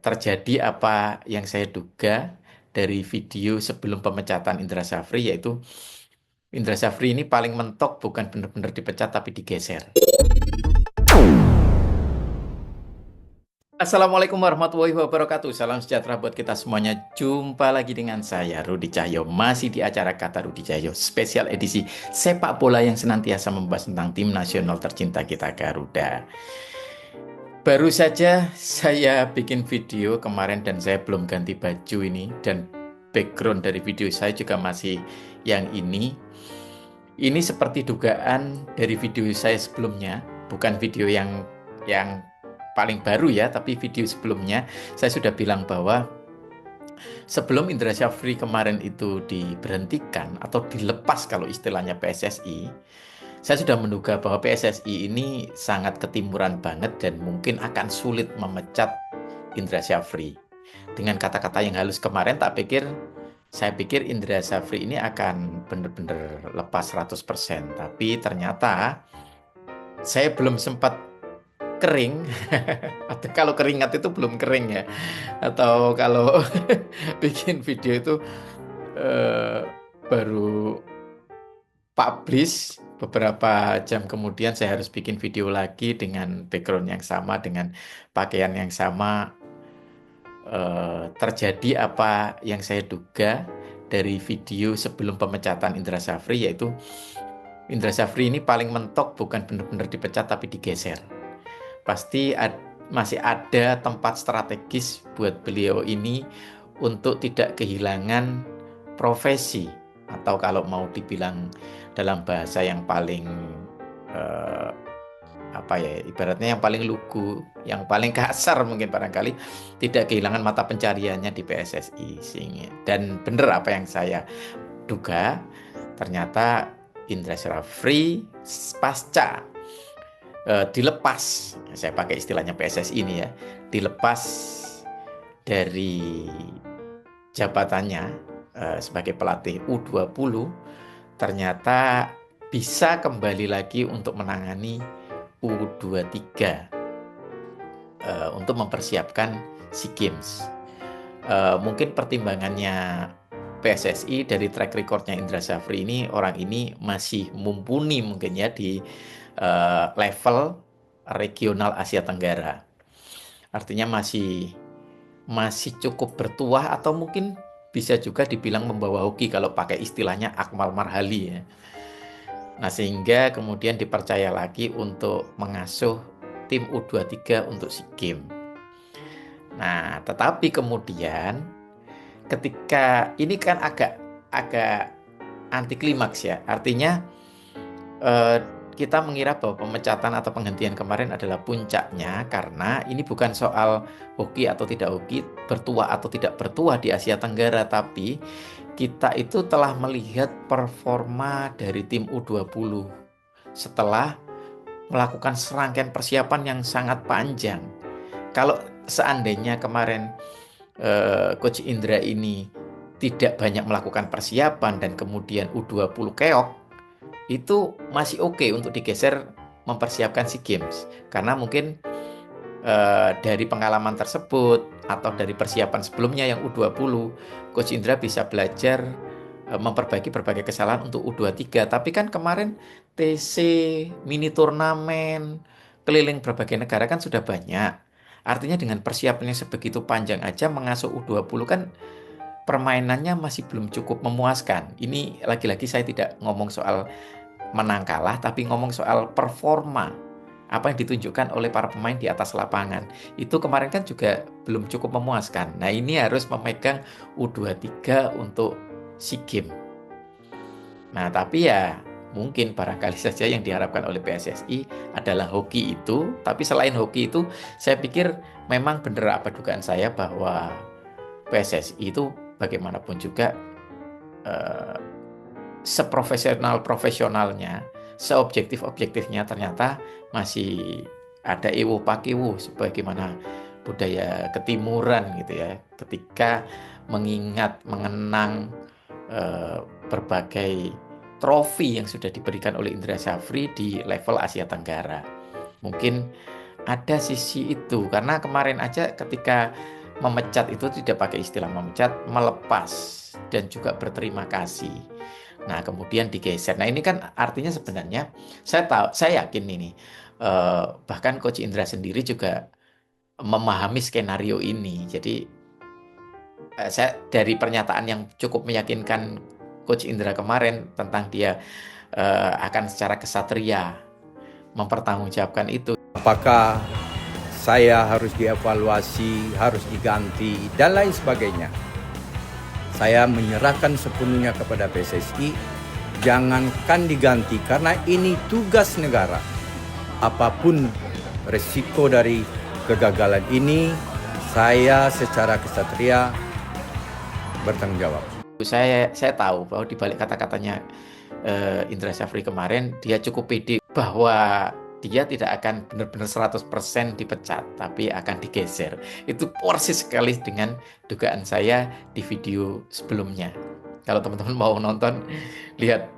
terjadi apa yang saya duga dari video sebelum pemecatan Indra Syafri, yaitu Indra Syafri ini paling mentok bukan benar-benar dipecat tapi digeser. Assalamualaikum warahmatullahi wabarakatuh. Salam sejahtera buat kita semuanya. Jumpa lagi dengan saya, Rudi Cahyo. Masih di acara Kata Rudi Cahyo, spesial edisi sepak bola yang senantiasa membahas tentang tim nasional tercinta kita, Garuda. Baru saja saya bikin video kemarin dan saya belum ganti baju ini. Dan background dari video saya juga masih yang ini. Ini seperti dugaan dari video saya sebelumnya, bukan video yang paling baru ya, tapi video sebelumnya saya sudah bilang bahwa sebelum Indra Syafri kemarin itu diberhentikan atau dilepas kalau istilahnya PSSI, saya sudah menduga bahwa PSSI ini sangat ketimuran banget dan mungkin akan sulit memecat Indra Syafri. Dengan kata-kata yang halus kemarin saya pikir Indra Syafri ini akan benar-benar lepas 100%. Tapi ternyata saya belum sempat kering. Atau kalau keringat itu belum kering ya. Atau kalau bikin video itu eh, baru publish beberapa jam kemudian saya harus bikin video lagi dengan background yang sama, dengan pakaian yang sama. Terjadi apa yang saya duga dari video sebelum pemecatan Indra Syafri, yaitu Indra Syafri ini paling mentok bukan benar-benar dipecat tapi digeser. Pasti masih ada tempat strategis buat beliau ini untuk tidak kehilangan profesi, atau kalau mau dibilang dalam bahasa yang paling eh, apa ya, ibaratnya yang paling lugu, yang paling kasar mungkin barangkali, tidak kehilangan mata pencariannya di PSSI. Dan benar apa yang saya duga, ternyata Indra Syafri pasca dilepas, saya pakai istilahnya PSSI ini ya, dilepas dari jabatannya sebagai pelatih U20, ternyata bisa kembali lagi untuk menangani U23 untuk mempersiapkan SEA Games. Mungkin pertimbangannya PSSI dari track recordnya Indra Syafri ini, orang ini masih mumpuni mungkin ya di level regional Asia Tenggara. Artinya masih cukup bertuah, atau mungkin bisa juga dibilang membawa hoki kalau pakai istilahnya Akmal Marhali ya. Nah, sehingga kemudian dipercaya lagi untuk mengasuh tim U23 untuk SEA Games. Nah, tetapi kemudian ketika ini kan agak agak anti klimaks ya. Artinya eh, kita mengira bahwa pemecatan atau penghentian kemarin adalah puncaknya, karena ini bukan soal hoki atau tidak hoki, bertuah atau tidak bertuah di Asia Tenggara, tapi kita itu telah melihat performa dari tim U20 setelah melakukan serangkaian persiapan yang sangat panjang. Kalau seandainya kemarin Coach Indra ini tidak banyak melakukan persiapan dan kemudian U20 keok, itu masih oke untuk digeser mempersiapkan SEA Games. Karena mungkin dari pengalaman tersebut atau dari persiapan sebelumnya yang U20, Coach Indra bisa belajar memperbaiki berbagai kesalahan untuk U23. Tapi kan kemarin TC, mini turnamen, keliling berbagai negara kan sudah banyak. Artinya dengan persiapannya sebegitu panjang aja mengasuh U20 kan permainannya masih belum cukup memuaskan. Ini lagi-lagi saya tidak ngomong soal menang kalah, tapi ngomong soal performa. Apa yang ditunjukkan oleh para pemain di atas lapangan. Itu kemarin kan juga belum cukup memuaskan. Nah, ini harus memegang U23 untuk SEA Games. Nah, tapi ya mungkin barangkali saja yang diharapkan oleh PSSI adalah hoki itu. Tapi selain hoki itu, saya pikir memang benar apa dugaan saya bahwa PSSI itu bagaimanapun juga eh, seprofesional-profesionalnya, seobjektif-objektifnya, ternyata masih ada ewo pakewo sebagaimana budaya ketimuran gitu ya. Ketika mengenang eh, berbagai trofi yang sudah diberikan oleh Indra Syafri di level Asia Tenggara. Mungkin ada sisi itu, karena kemarin aja ketika memecat itu tidak pakai istilah memecat, melepas dan juga berterima kasih. Nah, kemudian digeser. Nah, ini kan artinya sebenarnya saya yakin ini bahkan Coach Indra sendiri juga memahami skenario ini. Jadi saya dari pernyataan yang cukup meyakinkan Coach Indra kemarin tentang dia akan secara kesatria mempertanggungjawabkan itu. Apakah saya harus dievaluasi, harus diganti, dan lain sebagainya. Saya menyerahkan sepenuhnya kepada PSSI, jangankan diganti karena ini tugas negara. Apapun resiko dari kegagalan ini, saya secara kesatria bertanggung jawab. Saya tahu bahwa di balik kata-katanya Indra Syafri kemarin, dia cukup pede bahwa dia tidak akan benar-benar 100% dipecat, tapi akan digeser. Itu persis sekali dengan dugaan saya di video sebelumnya. Kalau teman-teman mau nonton, lihat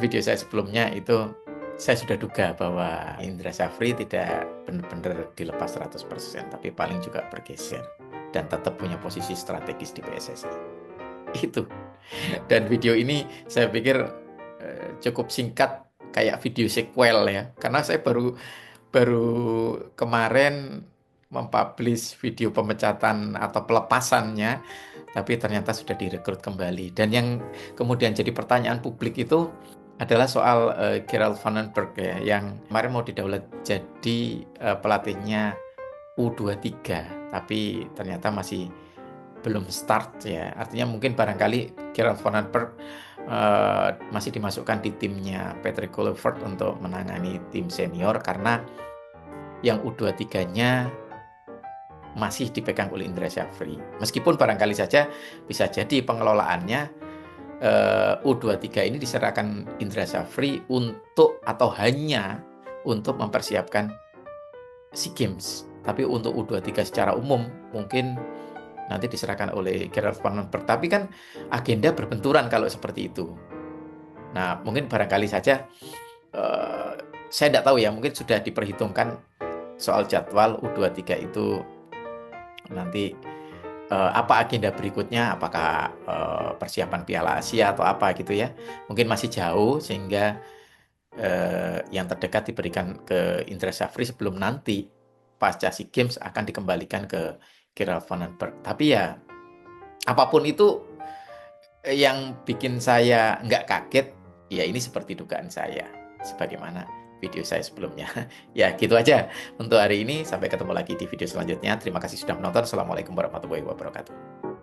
video saya sebelumnya, itu saya sudah duga bahwa Indra Syafri tidak benar-benar dilepas 100%, tapi paling juga bergeser dan tetap punya posisi strategis di PSSI. Itu. Dan video ini saya pikir cukup singkat, kayak video sequel ya, karena saya baru kemarin mempublish video pemecatan atau pelepasannya, tapi ternyata sudah direkrut kembali. Dan yang kemudian jadi pertanyaan publik itu adalah soal Gerald Van den Berg ya, yang kemarin mau didaulat jadi pelatihnya U23, tapi ternyata masih belum start ya. Artinya mungkin barangkali Gerald Van den Berg masih dimasukkan di timnya Patrick Kluivert untuk menangani tim senior, karena yang U23-nya masih dipegang oleh Indra Syafri. Meskipun barangkali saja bisa jadi pengelolaannya U23 ini diserahkan Indra Syafri untuk atau hanya untuk mempersiapkan SEA Games. Tapi untuk U23 secara umum mungkin nanti diserahkan oleh Gerald Van den Berg. Tapi kan agenda berbenturan kalau seperti itu. Nah, mungkin barangkali saja, saya tidak tahu ya, mungkin sudah diperhitungkan soal jadwal U23 itu nanti apa agenda berikutnya, apakah persiapan Piala Asia atau apa gitu ya. Mungkin masih jauh, sehingga yang terdekat diberikan ke Indra Syafri sebelum nanti pasca SEA Games akan dikembalikan ke Gerald Van den Berg. Tapi ya, apapun itu, yang bikin saya nggak kaget, ya ini seperti dugaan saya, sebagaimana video saya sebelumnya. Ya, gitu aja untuk hari ini. Sampai ketemu lagi di video selanjutnya. Terima kasih sudah menonton. Assalamualaikum warahmatullahi wabarakatuh.